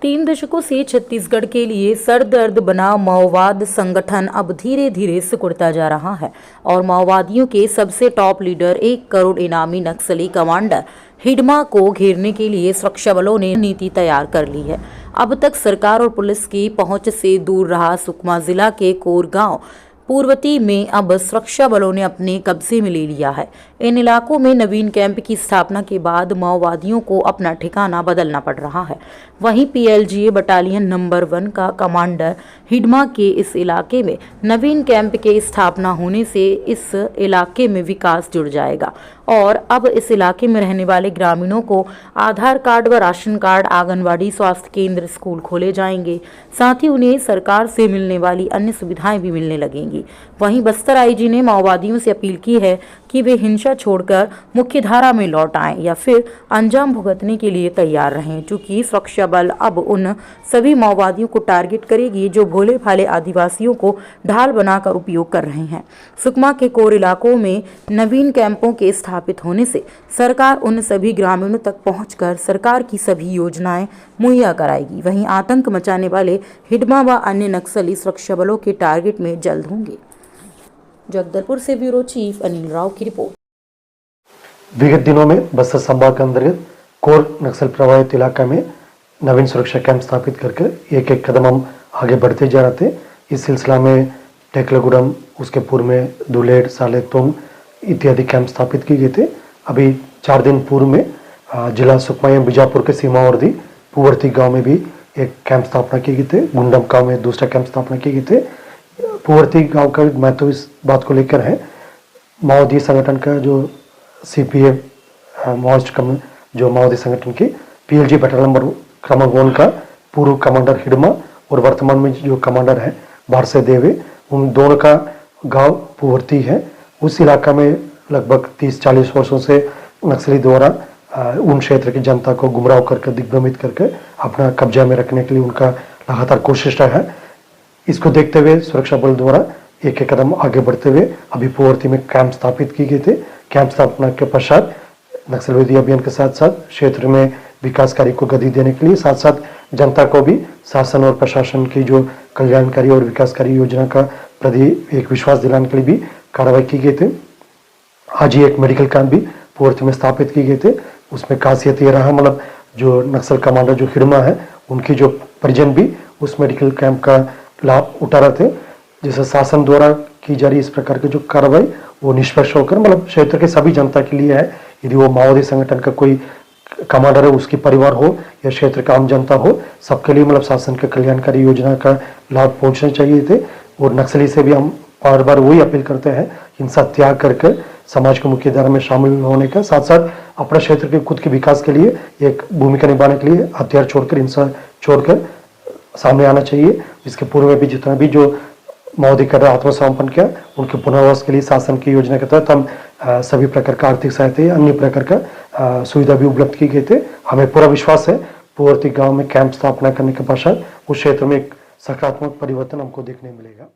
3 दशकों से छत्तीसगढ़ के लिए सरदर्द बना माओवाद संगठन अब धीरे धीरे सिकुड़ता जा रहा है और माओवादियों के सबसे टॉप लीडर 1 करोड़ इनामी नक्सली कमांडर हिडमा को घेरने के लिए सुरक्षा बलों ने नीति तैयार कर ली है। अब तक सरकार और पुलिस की पहुंच से दूर रहा सुकमा जिला के कोरगांव पूर्वती में अब सुरक्षा बलों ने अपने कब्जे में ले लिया है। इन इलाकों में नवीन कैंप की स्थापना के बाद माओवादियों को अपना ठिकाना बदलना पड़ रहा है। वहीं पीएलजीए बटालियन नंबर 1 का कमांडर हिडमा के इस इलाके में नवीन कैंप के स्थापना होने से इस इलाके में विकास जुड़ जाएगा और अब इस इलाके में रहने वाले ग्रामीणों को आधार कार्ड व राशन कार्ड, आंगनवाड़ी, स्वास्थ्य केंद्र, स्कूल खोले जाएंगे। साथ ही उन्हें सरकार से मिलने वाली अन्य सुविधाएं भी मिलने लगेंगी। वहीं बस्तर आईजी ने माओवादियों से अपील की है कि वे हिंसा छोड़कर मुख्य धारा में लौट आएं या फिर अंजाम भुगतने के लिए तैयार रहें, क्योंकि सुरक्षा बल अब उन सभी माओवादियों को टारगेट करेगी जो भोले भाले आदिवासियों को ढाल बनाकर उपयोग कर रहे हैं। सुकमा के कोर इलाकों में नवीन कैंपों के स्थापित होने से सरकार उन सभी ग्रामीणों तक पहुंचकर सरकार की सभी योजनाएं मुहैया कराएगी। वहीं आतंक मचाने वाले हिडमा व अन्य नक्सली सुरक्षा बलों के टारगेट में जल्द होंगे। जगदलपुर से ब्यूरो चीफ अनिल राव की रिपोर्ट। विगत दिनों में बस्तर संभाग के अंतर्गत कोर नक्सल प्रभावित इलाका में नवीन सुरक्षा कैंप स्थापित करके एक एक कदम हम आगे बढ़ते जा रहे थे। इस सिलसिला में टेकलगुडम, उसके पूर्व में दुलेट, सालेतोंग इत्यादि कैंप स्थापित किए गए थे। अभी 4 दिन पूर्व में जिला सुकमा एवं बीजापुर के सीमावर्ती पुवर्ती गांव में भी एक कैंप स्थापना किए गए थे। गुंडम गांव में दूसरा कैंप स्थापना किए गए थे। पुवर्ती गांव का महत्व इस बात को लेकर है, माओवादी संगठन का जो सीपीएम माओवादिस्ट जो माओवादी संगठन की पीएलजी बटालियन नंबर क्रमांक 1 का पूर्व कमांडर हिडमा और वर्तमान में जो कमांडर है भारसे देवे, उन दोनों का गांव पुवर्ती है। उस इलाका में लगभग 30-40 वर्षों से नक्सली द्वारा उन क्षेत्र की जनता को गुमराह करके, दिग्भ्रमित करके अपना कब्जा में रखने के लिए उनका लगातार कोशिश रहा है। इसको देखते हुए सुरक्षा बल द्वारा एक एक कदम आगे बढ़ते हुए अभी पुवर्ती में कैंप स्थापित किए गए थे। कैंप स्थापना के पश्चात नक्सलविरोधी अभियान के साथ साथ क्षेत्र में विकास कार्य को गति देने के लिए साथ साथ जनता को भी शासन और प्रशासन की जो कल्याणकारी और विकासकारी योजना का प्रति एक विश्वास दिलाने के लिए भी कार्रवाई की गई थे। आज ही एक मेडिकल कैंप भी पुवर्ती में स्थापित किए गए थे। उसमें खासियत ये रहा, मतलब जो नक्सल कमांडर जो हिडमा है उनकी जो परिजन भी उस मेडिकल कैंप का लाभ उठा रहे थे। जैसे शासन द्वारा की जा रही इस प्रकार की जो कार्रवाई वो निष्पक्ष होकर मतलब क्षेत्र के सभी जनता के लिए है। यदि वो माओवादी संगठन का कोई कमांडर है, उसकी परिवार हो या क्षेत्र का आम जनता हो, सबके लिए मतलब शासन के कल्याणकारी योजना का लाभ पहुंचने चाहिए थे। और नक्सली से भी हम बार बार वही अपील करते हैं, हिंसा त्याग करके समाज की मुख्य धारा में शामिल होने का, साथ साथ अपने क्षेत्र के खुद के विकास के लिए एक भूमिका निभाने के लिए हथियार छोड़कर, हिंसा छोड़कर सामने आना चाहिए। इसके पूर्व में भी जितना भी जो माओवादी कर आत्मसमर्पण किया उनके पुनर्वास के लिए शासन की योजना के तहत हम सभी प्रकार का आर्थिक सहायता या अन्य प्रकार का सुविधा भी उपलब्ध की गए थे। हमें पूरा विश्वास है पुवर्ती गांव में कैंप स्थापना करने के पश्चात उस क्षेत्र में एक सकारात्मक परिवर्तन हमको देखने मिलेगा।